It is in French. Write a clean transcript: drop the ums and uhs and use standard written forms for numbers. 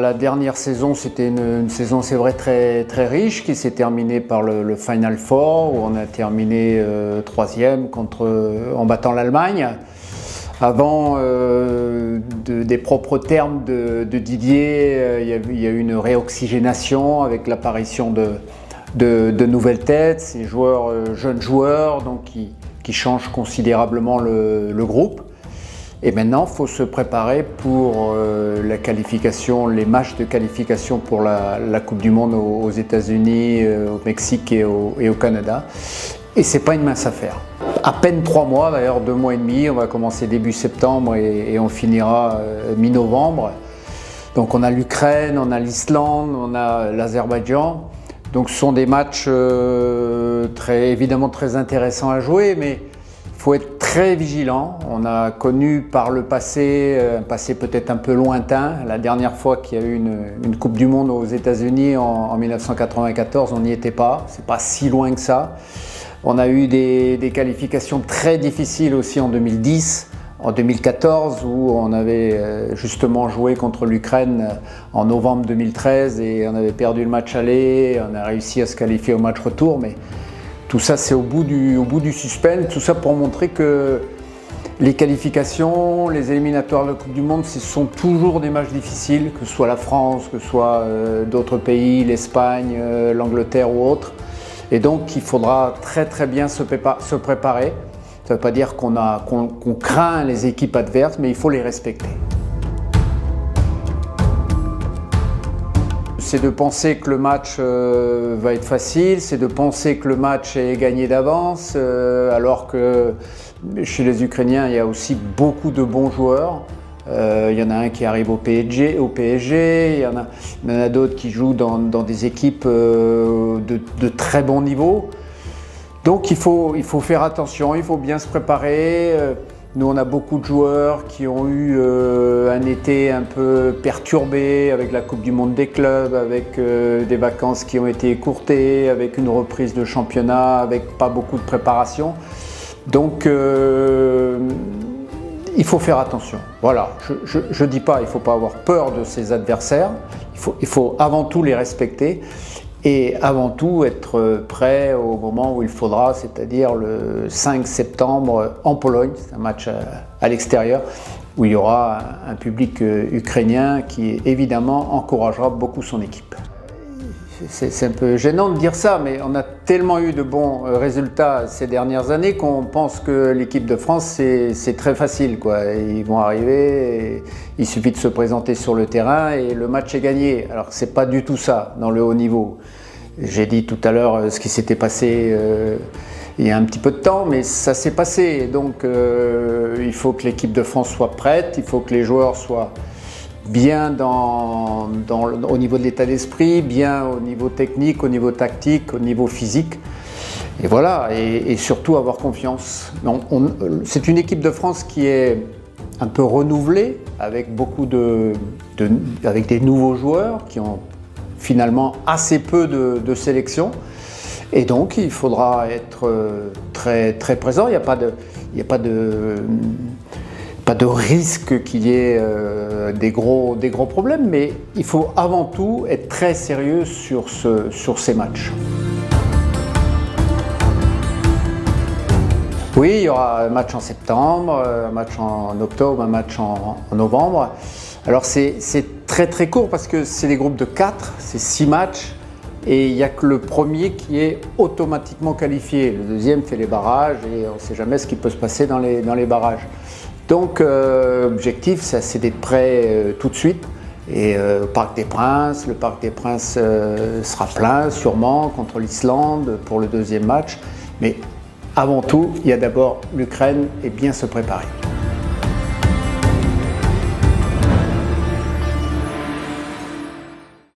La dernière saison, c'était une saison, c'est vrai, très riche, qui s'est terminée par le Final Four, où on a terminé troisième en battant l'Allemagne. Avant, des propres termes de Didier, il y a eu une réoxygénation avec l'apparition de nouvelles têtes, ces joueurs, jeunes joueurs, donc qui changent considérablement le groupe. Et maintenant, il faut se préparer pour la qualification, les matchs de qualification pour la Coupe du Monde aux États-Unis, au Mexique et au Canada. Et c'est pas une mince affaire. À peine 3 mois, d'ailleurs 2 mois et demi, on va commencer début septembre et on finira mi-novembre. Donc on a l'Ukraine, on a l'Islande, on a l'Azerbaïdjan. Donc ce sont des matchs évidemment très intéressants à jouer, mais il faut être très vigilant. On a connu par le passé, un passé peut-être un peu lointain. La dernière fois qu'il y a eu une Coupe du Monde aux États-Unis en 1994, on n'y était pas. C'est pas si loin que ça. On a eu des qualifications très difficiles aussi en 2010, en 2014, où on avait justement joué contre l'Ukraine en novembre 2013 et on avait perdu le match aller. On a réussi à se qualifier au match retour, mais tout ça, c'est au bout du suspense, tout ça pour montrer que les qualifications, les éliminatoires de la Coupe du Monde, ce sont toujours des matchs difficiles, que ce soit la France, que ce soit d'autres pays, l'Espagne, l'Angleterre ou autres. Et donc, il faudra très bien se préparer. Ça ne veut pas dire qu'on craint les équipes adverses, mais il faut les respecter. C'est de penser que le match va être facile, c'est de penser que le match est gagné d'avance, alors que chez les Ukrainiens, il y a aussi beaucoup de bons joueurs. Il y en a un qui arrive au PSG, il y en a d'autres qui jouent dans des équipes de très bon niveau. Donc il faut faire attention, il faut bien se préparer. Nous, on a beaucoup de joueurs qui ont eu un été un peu perturbé avec la Coupe du Monde des clubs, avec des vacances qui ont été écourtées, avec une reprise de championnat, avec pas beaucoup de préparation. Donc, il faut faire attention. Voilà, je ne dis pas, il ne faut pas avoir peur de ses adversaires. Il faut avant tout les respecter. Et avant tout être prêt au moment où il faudra, c'est-à-dire le 5 septembre en Pologne, c'est un match à l'extérieur, où il y aura un public ukrainien qui évidemment encouragera beaucoup son équipe. C'est un peu gênant de dire ça, mais on a tellement eu de bons résultats ces dernières années qu'on pense que l'équipe de France, c'est très facile, quoi. Ils vont arriver, et il suffit de se présenter sur le terrain et le match est gagné. Alors que c'est pas du tout ça dans le haut niveau. J'ai dit tout à l'heure ce qui s'était passé il y a un petit peu de temps, mais ça s'est passé. Donc il faut que l'équipe de France soit prête, il faut que les joueurs soient bien au niveau de l'état d'esprit, bien au niveau technique, au niveau tactique, au niveau physique. Et voilà, et surtout avoir confiance. C'est une équipe de France qui est un peu renouvelée, avec avec des nouveaux joueurs qui ont finalement assez peu de sélection. Et donc il faudra être très présent. Il n'y a pas de risque qu'il y ait des gros problèmes, mais il faut avant tout être très sérieux sur ces matchs. Oui, il y aura un match en septembre, un match en octobre, un match en novembre. Alors c'est très court parce que c'est des groupes de 4, c'est 6 matchs. Et il n'y a que le premier qui est automatiquement qualifié. Le deuxième fait les barrages et on ne sait jamais ce qui peut se passer dans les barrages. Donc l'objectif, c'est d'être prêt tout de suite. Et au Parc des Princes, le Parc des Princes sera plein sûrement contre l'Islande pour le deuxième match. Mais avant tout, il y a d'abord l'Ukraine et bien se préparer.